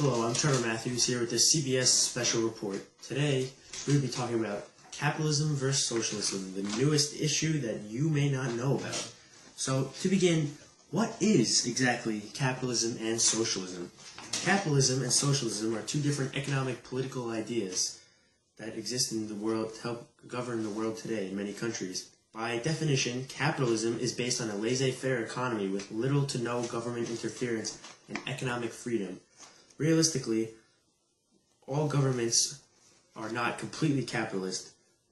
Hello, I'm Trevor Matthews here with the CBS Special Report. Today, we're going to be talking about capitalism versus socialism, the newest issue that you may not know about. So, to begin, what is exactly capitalism and socialism? Capitalism and socialism are two different economic political ideas that exist in the world to help govern the world today in many countries. By definition, capitalism is based on a laissez-faire economy with little to no government interference and economic freedom. Realistically, all governments are not completely capitalist,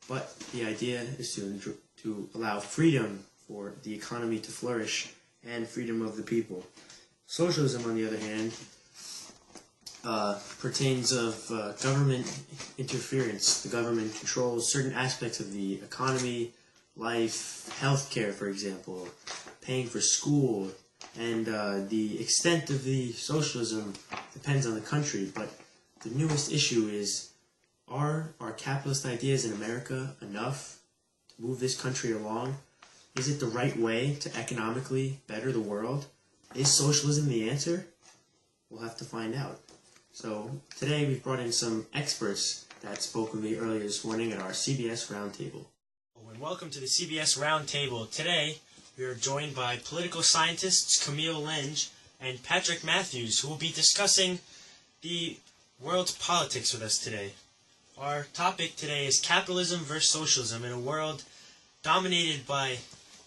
but the idea is to allow freedom for the economy to flourish and freedom of the people. Socialism, on the other hand, pertains of government interference. The government controls certain aspects of the economy, life, healthcare, for example, paying for school, and the extent of the socialism depends on the country. But the newest issue is, are our capitalist ideas in America enough to move this country along? Is it the right way to economically better the world? Is socialism the answer? We'll have to find out. So today we've brought in some experts that spoke with me earlier this morning at our CBS Roundtable. And welcome to the CBS Roundtable. Today we are joined by political scientists Camille Lenge and Patrick Matthews, who will be discussing the world's politics with us today. Our topic today is capitalism versus socialism in a world dominated by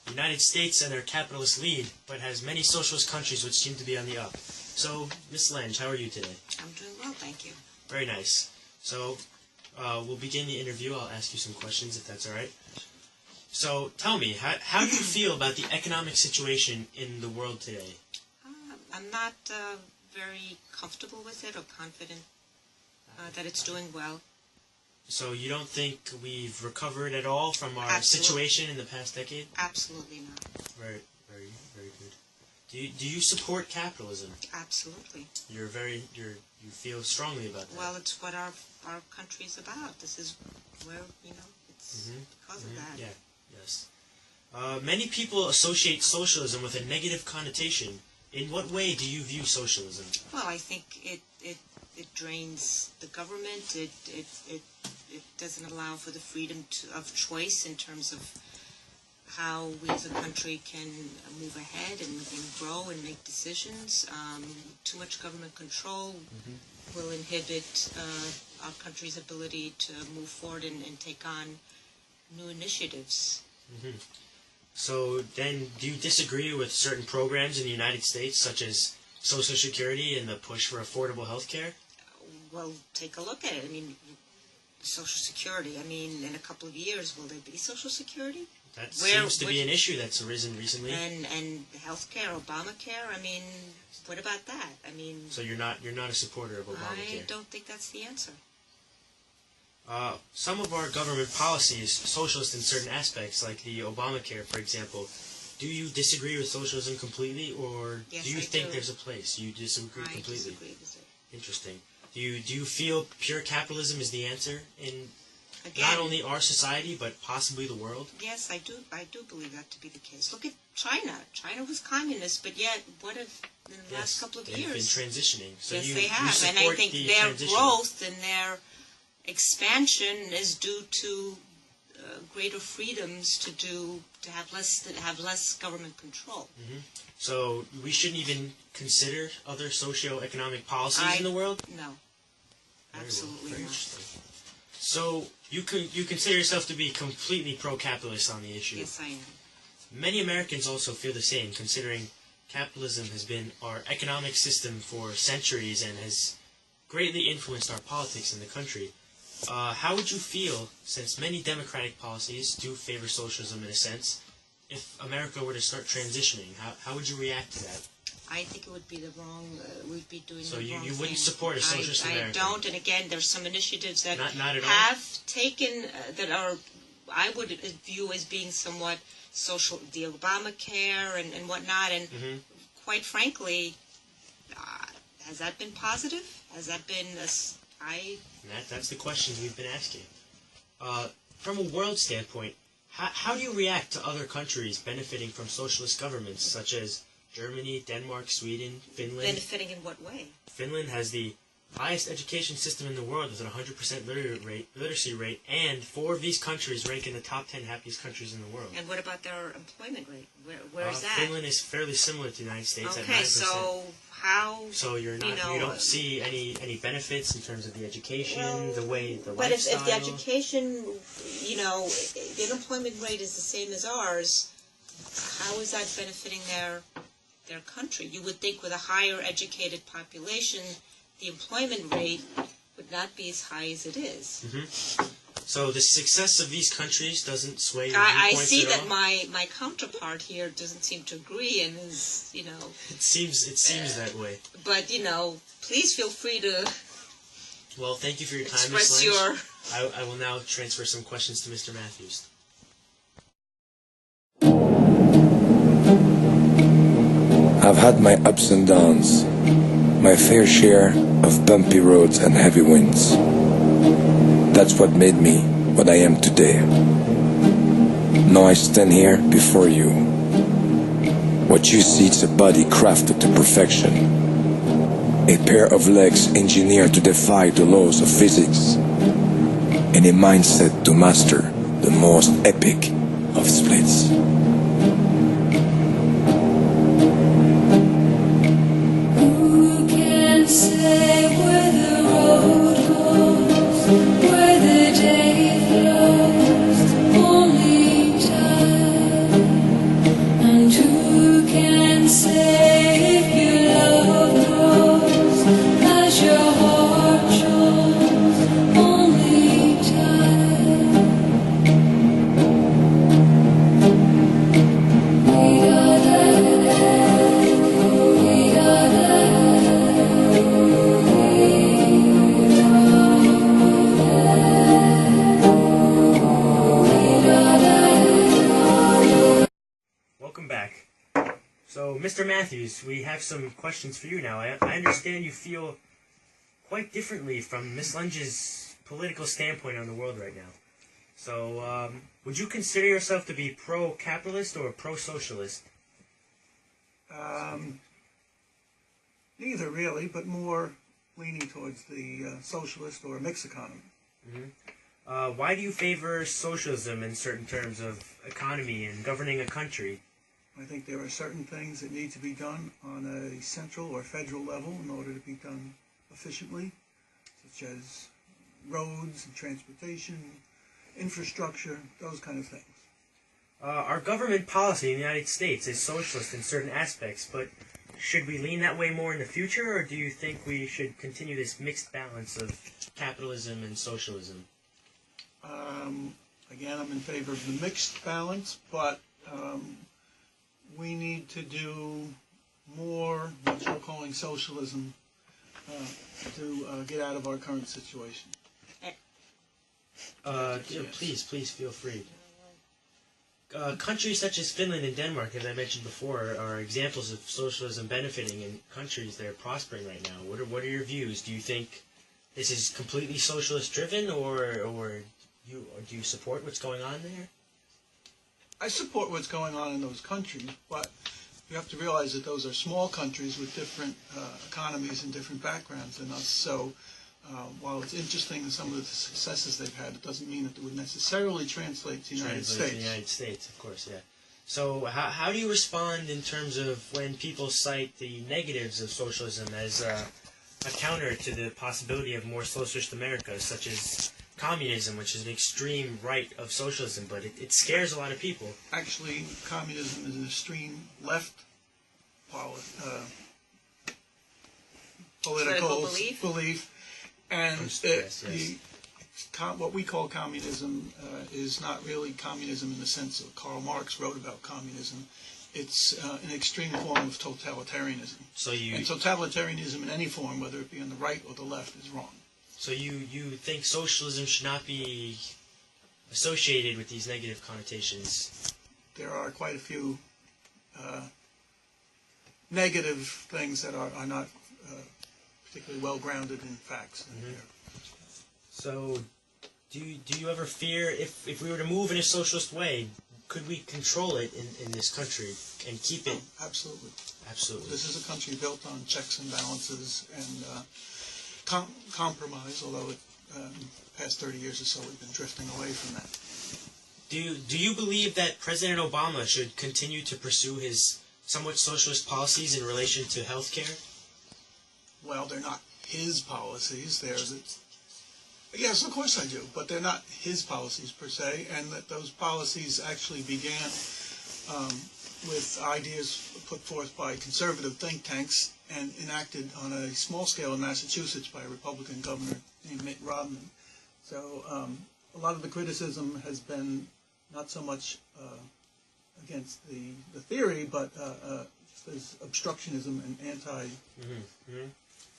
the United States and their capitalist lead, but has many socialist countries which seem to be on the up. So, Ms. Lenge, how are you today? I'm doing well, thank you. Very nice. So, we'll begin the interview. I'll ask you some questions, if that's all right. So, tell me, how do you feel about the economic situation in the world today? I'm not very comfortable with it or confident that it's doing well. So you don't think we've recovered at all from our situation in the past decade? Absolutely not. Very, very, very good. Do you support capitalism? Absolutely. You feel strongly about that? Well, it's what our country's about. This is where, it's because of that. Yeah, yes. Many people associate socialism with a negative connotation. In what way do you view socialism? Well, I think it drains the government. It doesn't allow for the freedom of choice in terms of how we as a country can move ahead and grow and make decisions. Too much government control will inhibit our country's ability to move forward and take on new initiatives. So then, do you disagree with certain programs in the United States, such as Social Security and the push for affordable health care? Well, take a look at it. I mean, Social Security, in a couple of years, will there be Social Security? That seems to be an issue that's arisen recently. And health care, Obamacare, what about that? So you're not a supporter of Obamacare? I don't think that's the answer. Some of our government policy is socialist in certain aspects, like the Obamacare, for example. Do you disagree with socialism completely, or yes, do you I think do. there's a place? You disagree completely? I disagree with it. Interesting. Do you feel pure capitalism is the answer in Again, not only our society, but possibly the world? Yes, I do believe that to be the case. Look at China. China was communist, but yet, what if in the last couple of years? They've been transitioning. So yes, you, they have. You support and I think the their transition. growth and their expansion is due to greater freedoms to have less government control. So we shouldn't even consider other socio-economic policies in the world? No, absolutely Very not. interesting. So you consider yourself to be completely pro-capitalist on the issue? Yes, I am. Many Americans also feel the same, considering capitalism has been our economic system for centuries and has greatly influenced our politics in the country. How would you feel, since many democratic policies do favor socialism in a sense, if America were to start transitioning? How would you react to that? I think it would be the wrong, we'd be doing so the wrong thing. So you wouldn't support a socialist America? I don't, and again, there's some initiatives that not at have taken, that are, I would view as being somewhat social, the Obamacare and whatnot, and quite frankly, has that been positive? Has that been, That's the question we've been asking. From a world standpoint, how do you react to other countries benefiting from socialist governments, such as Germany, Denmark, Sweden, Finland? Benefiting in what way? Finland has the highest education system in the world with a 100% literacy rate, and 4 of these countries rank in the top 10 happiest countries in the world. And what about their employment rate? Where is that? Finland is fairly similar to the United States at 9%. Okay, so how? So you don't see any benefits in terms of the education, the lifestyle. But if the education, the unemployment rate is the same as ours, how is that benefiting their country? You would think with a higher educated population, the employment rate would not be as high as it is. Mm-hmm. So the success of these countries doesn't sway your I viewpoints see at that all? my counterpart here doesn't seem to agree and is, It seems that way. But, please feel free to Well, thank you for your time, express Ms. your... Lynch. I will now transfer some questions to Mr. Matthews. I've had my ups and downs, my fair share of bumpy roads and heavy winds. That's what made me what I am today. Now I stand here before you. What you see is a body crafted to perfection, a pair of legs engineered to defy the laws of physics, and a mindset to master the most epic of splits. Who can say where the road goes, where the day flows? Only time. And who can say if your love grows as your heart shows? Only time. We are there. We are Welcome back. So, Mr. Matthews, we have some questions for you now. I understand you feel quite differently from Ms. Lynch's political standpoint on the world right now. So, would you consider yourself to be pro-capitalist or pro-socialist? Neither really, but more leaning towards the socialist or mixed economy. Mm-hmm. Why do you favor socialism in certain terms of economy and governing a country? I think there are certain things that need to be done on a central or federal level in order to be done efficiently, such as roads and transportation, infrastructure, those kind of things. Our government policy in the United States is socialist in certain aspects, but should we lean that way more in the future, or do you think we should continue this mixed balance of capitalism and socialism? Again, I'm in favor of the mixed balance, but we need to do more, what you're calling socialism, to get out of our current situation. Please feel free. Countries such as Finland and Denmark, as I mentioned before, are examples of socialism benefiting in countries that are prospering right now. What are your views? Do you think this is completely socialist driven, or do you support what's going on there? I support what's going on in those countries, but you have to realize that those are small countries with different economies and different backgrounds than us. So while it's interesting in some of the successes they've had, it doesn't mean that it would necessarily translate to the United States. To the United States, of course, yeah. So how do you respond in terms of when people cite the negatives of socialism as a counter to the possibility of more socialist America, such as communism, which is an extreme right of socialism, but it scares a lot of people? Actually, communism is an extreme left political belief. And what we call communism is not really communism in the sense that Karl Marx wrote about communism. It's an extreme form of totalitarianism. And totalitarianism in any form, whether it be on the right or the left, is wrong. So you think socialism should not be associated with these negative connotations? There are quite a few negative things that are not particularly well grounded in facts. So, do you ever fear if we were to move in a socialist way, could we control it in this country and keep it? Absolutely. Absolutely. This is a country built on checks and balances, and compromise, although the past 30 years or so we've been drifting away from that. Do you believe that President Obama should continue to pursue his somewhat socialist policies in relation to health care? Well, they're not his policies. Yes, of course I do, but they're not his policies per se, and that those policies actually began with ideas put forth by conservative think tanks and enacted on a small scale in Massachusetts by a Republican governor named Mitt Romney. So a lot of the criticism has been not so much against the theory, but there's obstructionism and anti.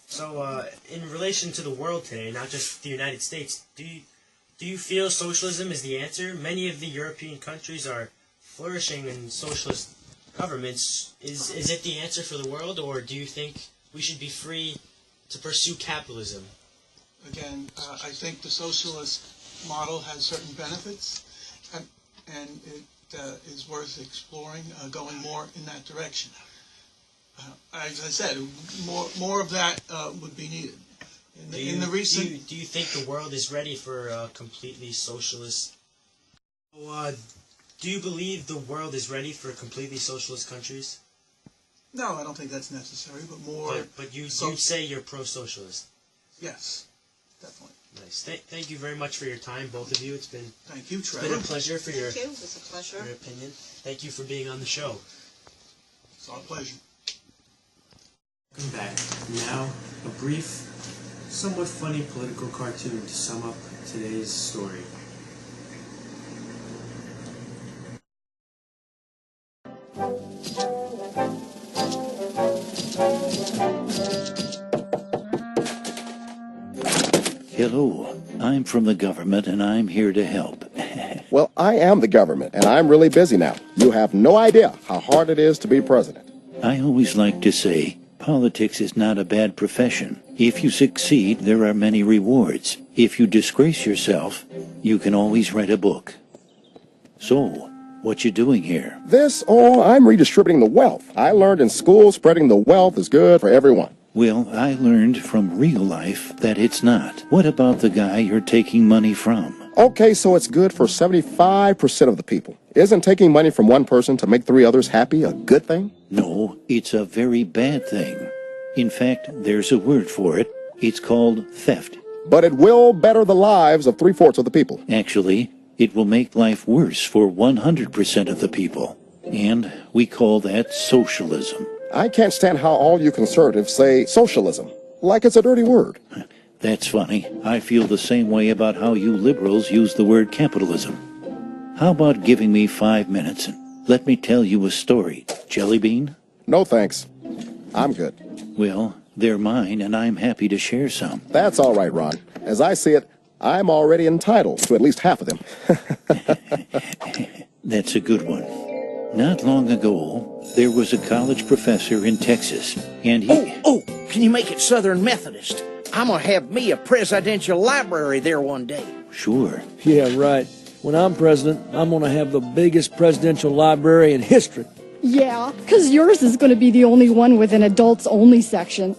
So, in relation to the world today, not just the United States, do you feel socialism is the answer? Many of the European countries are flourishing in socialist governments. Is it the answer for the world, or do you think we should be free to pursue capitalism? Again, I think the socialist model has certain benefits, and it is worth exploring, going more in that direction. As I said, more of that would be needed. Do you think the world is ready for a completely socialist? Do you believe the world is ready for completely socialist countries? No, I don't think that's necessary, but more. But you say you're pro-socialist. Yes, definitely. Nice. Thank you very much for your time, both of you. Thank you, Trevor. It's been a pleasure for your. Thank you. It was a pleasure. Your opinion. Thank you for being on the show. It's our pleasure. Welcome back. Now, a brief, somewhat funny political cartoon to sum up today's story. Hello, I'm from the government and I'm here to help. Well, I am the government and I'm really busy now. You have no idea how hard it is to be president. I always like to say, politics is not a bad profession. If you succeed, there are many rewards. If you disgrace yourself, you can always write a book. So, what you doing here? I'm redistributing the wealth. I learned in school spreading the wealth is good for everyone. Well, I learned from real life that it's not. What about the guy you're taking money from? Okay, so it's good for 75% of the people. Isn't taking money from one person to make 3 others happy a good thing? No, it's a very bad thing. In fact, there's a word for it. It's called theft. But it will better the lives of 3/4 of the people. Actually, it will make life worse for 100% of the people. And we call that socialism. I can't stand how all you conservatives say socialism, like it's a dirty word. That's funny. I feel the same way about how you liberals use the word capitalism. How about giving me 5 minutes and let me tell you a story, Jelly Bean? No thanks. I'm good. Well, they're mine and I'm happy to share some. That's all right, Ron. As I see it, I'm already entitled to at least half of them. That's a good one. Not long ago, there was a college professor in Texas, and he... Oh, can you make it Southern Methodist? I'm gonna have me a presidential library there one day. Sure. Yeah, right. When I'm president, I'm gonna have the biggest presidential library in history. Yeah, because yours is going to be the only one with an adults-only section.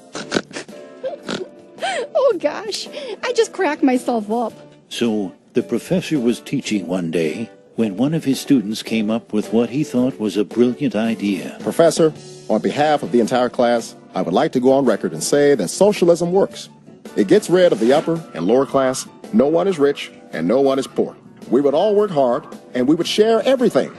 Oh, gosh. I just cracked myself up. So, the professor was teaching one day when one of his students came up with what he thought was a brilliant idea. Professor, on behalf of the entire class, I would like to go on record and say that socialism works. It gets rid of the upper and lower class. No one is rich and no one is poor. We would all work hard and we would share everything.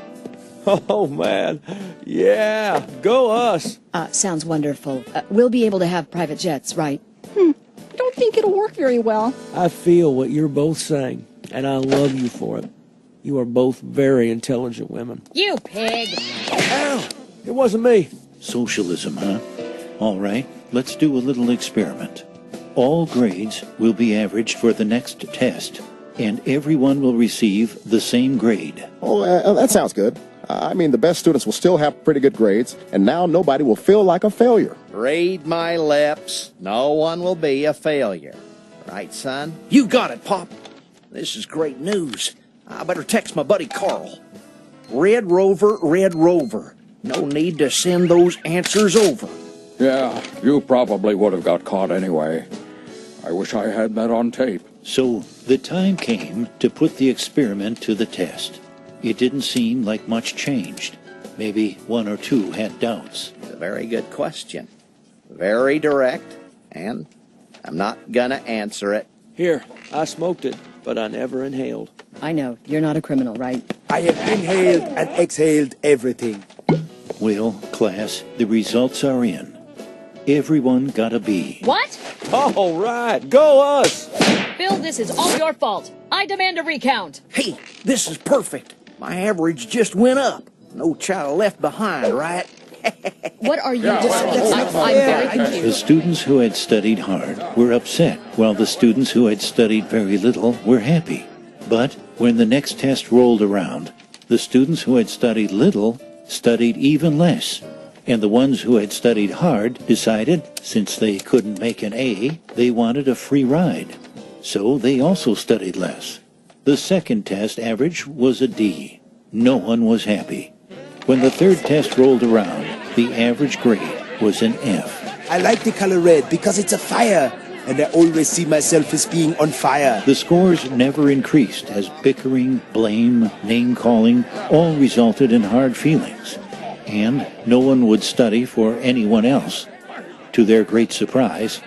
Oh, man. Yeah, go us. Sounds wonderful. We'll be able to have private jets, right? Don't think it'll work very well. I feel what you're both saying, and I love you for it. You are both very intelligent women. You pig! Ow! It wasn't me. Socialism, huh? All right, let's do a little experiment. All grades will be averaged for the next test, and everyone will receive the same grade. Oh, that sounds good. I mean, the best students will still have pretty good grades, and now nobody will feel like a failure. Read my lips. No one will be a failure. Right, son? You got it, Pop. This is great news. I better text my buddy Carl. Red Rover, Red Rover. No need to send those answers over. Yeah, you probably would have got caught anyway. I wish I had that on tape. So the time came to put the experiment to the test. It didn't seem like much changed. Maybe one or two had doubts. It's a very good question. Very direct, and I'm not gonna answer it. Here, I smoked it, but I never inhaled. I know, you're not a criminal, right? I have inhaled and exhaled everything. Well, class, the results are in. Everyone got a B. What? All right, go us! Bill, this is all your fault. I demand a recount. Hey, this is perfect. My average just went up. No child left behind, right? What are you discussing? I'm very confused. The students who had studied hard were upset, while the students who had studied very little were happy. But when the next test rolled around, the students who had studied little studied even less. And the ones who had studied hard decided, since they couldn't make an A, they wanted a free ride. So they also studied less. The second test average was a D. No one was happy. When the third test rolled around, the average grade was an F. I like the color red because it's a fire, and I always see myself as being on fire. The scores never increased as bickering, blame, name-calling all resulted in hard feelings. And no one would study for anyone else. To their great surprise,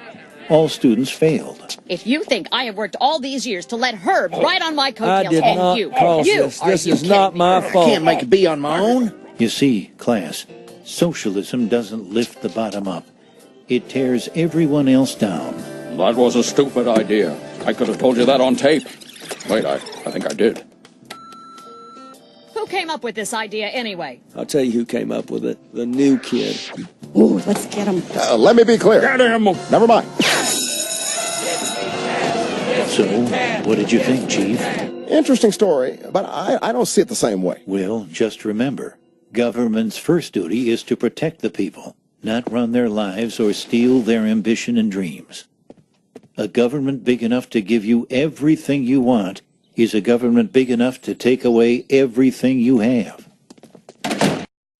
all students failed. If you think I have worked all these years to let Herb ride on my coattails, I did and not you, cause you, this. are This you is not kidding me? my fault. Can't make a B on my own. You see, class, socialism doesn't lift the bottom up. It tears everyone else down. That was a stupid idea. I could have told you that on tape. Wait, I think I did. Who came up with this idea anyway? I'll tell you who came up with it. The new kid. Ooh, let's get him. Let me be clear. Get him! Never mind. So, what did you think, Chief? Interesting story, but I don't see it the same way. Well, just remember, government's first duty is to protect the people, not run their lives or steal their ambition and dreams. A government big enough to give you everything you want is a government big enough to take away everything you have.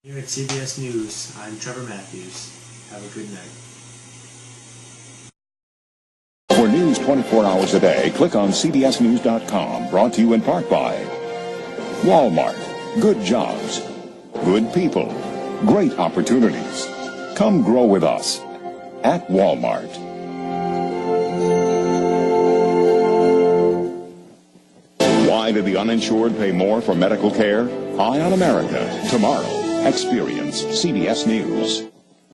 Here at CBS News, I'm Trevor Matthews. Have a good night. For news 24 hours a day, click on cbsnews.com. Brought to you in part by Walmart. Good jobs. Good people. Great opportunities. Come grow with us at Walmart. Why did the uninsured pay more for medical care? Eye on America. Tomorrow, experience CBS News.